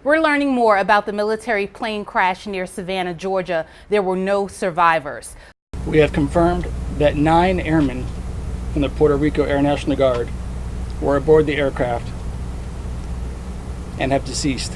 We're learning more about the military plane crash near Savannah, Georgia. There were no survivors. We have confirmed that 9 airmen from the Puerto Rico Air National Guard were aboard the aircraft and have deceased.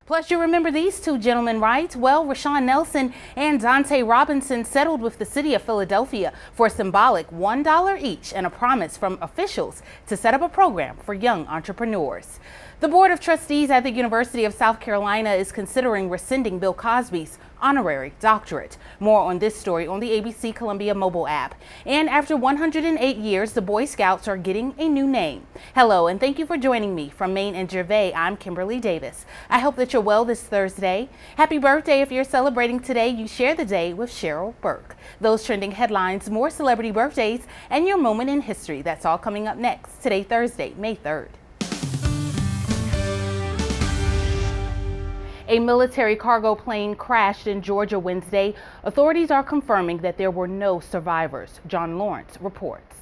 Plus, you remember these two gentlemen, right? Well, Rashawn Nelson and Dante Robinson settled with the city of Philadelphia for a symbolic $1 each and a promise from officials to set up a program for young entrepreneurs. The Board of Trustees at the University of South Carolina is considering rescinding Bill Cosby's honorary doctorate. More on this story on the ABC Columbia mobile app. And after 108 years, the Boy Scouts are getting a new name. Hello, and thank you for joining me. From Maine and Gervais, I'm Kimberlei Davis. I hope that you're well this Thursday. Happy birthday if you're celebrating today. You share the day with Cheryl Burke. Those trending headlines, more celebrity birthdays, and your moment in history. That's all coming up next. Today, Thursday, May 3rd. A military cargo plane crashed in Georgia Wednesday. Authorities are confirming that there were no survivors. John Lawrence reports.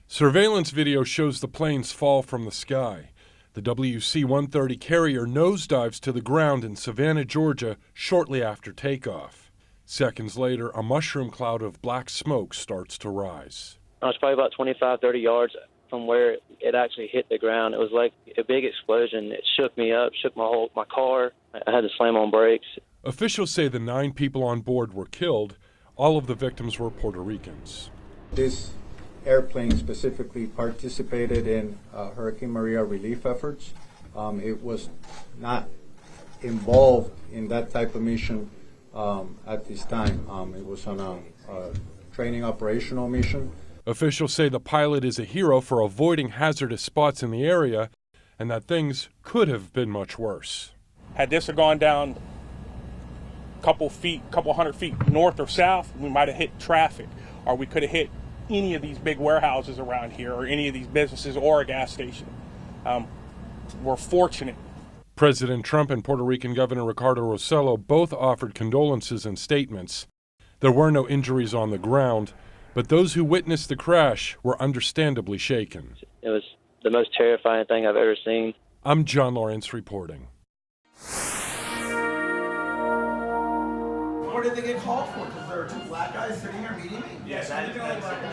Surveillance video shows the plane's fall from the sky. The WC-130 carrier nosedives to the ground in Savannah, Georgia, shortly after takeoff. Seconds later, a mushroom cloud of black smoke starts to rise. I was probably about 25, 30 yards from where it actually hit the ground. It was like a big explosion. It shook me up, shook my car. I had to slam on brakes. Officials say the 9 people on board were killed. All of the victims were Puerto Ricans. This airplane specifically participated in Hurricane Maria relief efforts. It was not involved in that type of mission at this time. It was on a training operational mission. Officials say the pilot is a hero for avoiding hazardous spots in the area and that things could have been much worse. Had this gone down a couple hundred feet north or south, we might have hit traffic, or we could have hit any of these big warehouses around here or any of these businesses or a gas station. We're fortunate. President Trump and Puerto Rican Governor Ricardo Rossello both offered condolences in statements. There were no injuries on the ground, but those who witnessed the crash were understandably shaken. It was the most terrifying thing I've ever seen. I'm John Lawrence reporting. What did they get called for? Because there are 2 black guys sitting here meeting me? Yes,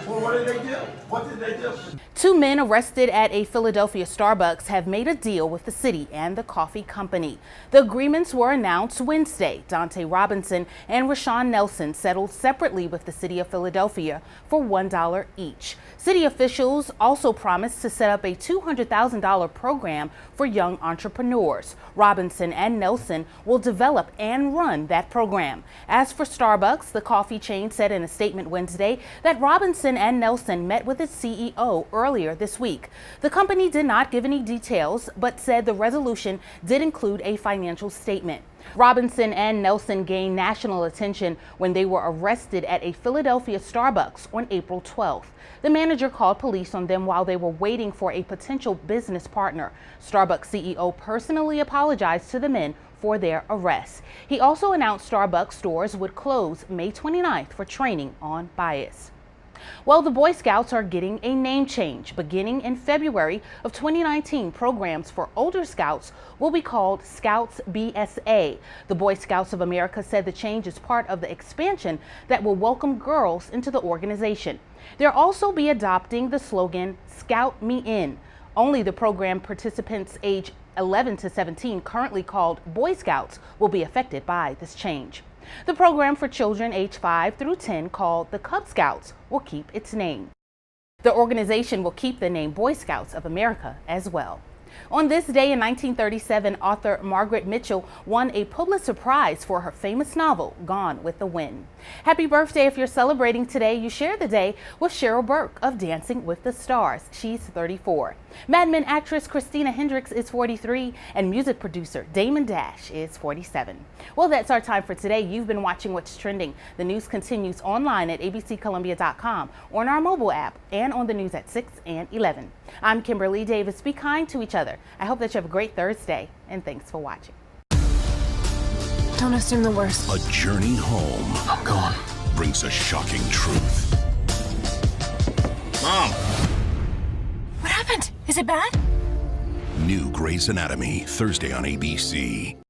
well, what did they do? What did they do? 2 men arrested at a Philadelphia Starbucks have made a deal with the city and the coffee company. The agreements were announced Wednesday. Dante Robinson and Rashawn Nelson settled separately with the city of Philadelphia for $1 each. City officials also promised to set up a $200,000 program for young entrepreneurs. Robinson and Nelson will develop and run that program. As for Starbucks, the coffee chain said in a statement Wednesday that Robinson and Nelson met with its CEO earlier this week. The company did not give any details, but said the resolution did include a financial statement. Robinson and Nelson gained national attention when they were arrested at a Philadelphia Starbucks on April 12th. The manager called police on them while they were waiting for a potential business partner. Starbucks CEO personally apologized to the men for their arrest. He also announced Starbucks stores would close May 29th for training on bias. Well, the Boy Scouts are getting a name change. Beginning in February of 2019, programs for older Scouts will be called Scouts BSA. The Boy Scouts of America said the change is part of the expansion that will welcome girls into the organization. They'll also be adopting the slogan, Scout Me In. Only the program participants age 11 to 17, currently called Boy Scouts, will be affected by this change. The program for children age 5 through 10, called the Cub Scouts, will keep its name. The organization will keep the name Boy Scouts of America as well. On this day in 1937, author Margaret Mitchell won a Pulitzer Prize for her famous novel, Gone with the Wind. Happy birthday if you're celebrating today. You share the day with Cheryl Burke of Dancing with the Stars. She's 34. Mad Men actress Christina Hendricks is 43, and music producer Damon Dash is 47. Well, that's our time for today. You've been watching What's Trending. The news continues online at abccolumbia.com, on our mobile app, and on the news at 6 and 11. I'm Kimberlei Davis. Be kind to each other. I hope that you have a great Thursday, and thanks for watching. Don't assume the worst. A journey home. I'm gone. Brings a shocking truth. Mom! What happened? Is it bad? new Grey's Anatomy, Thursday on ABC.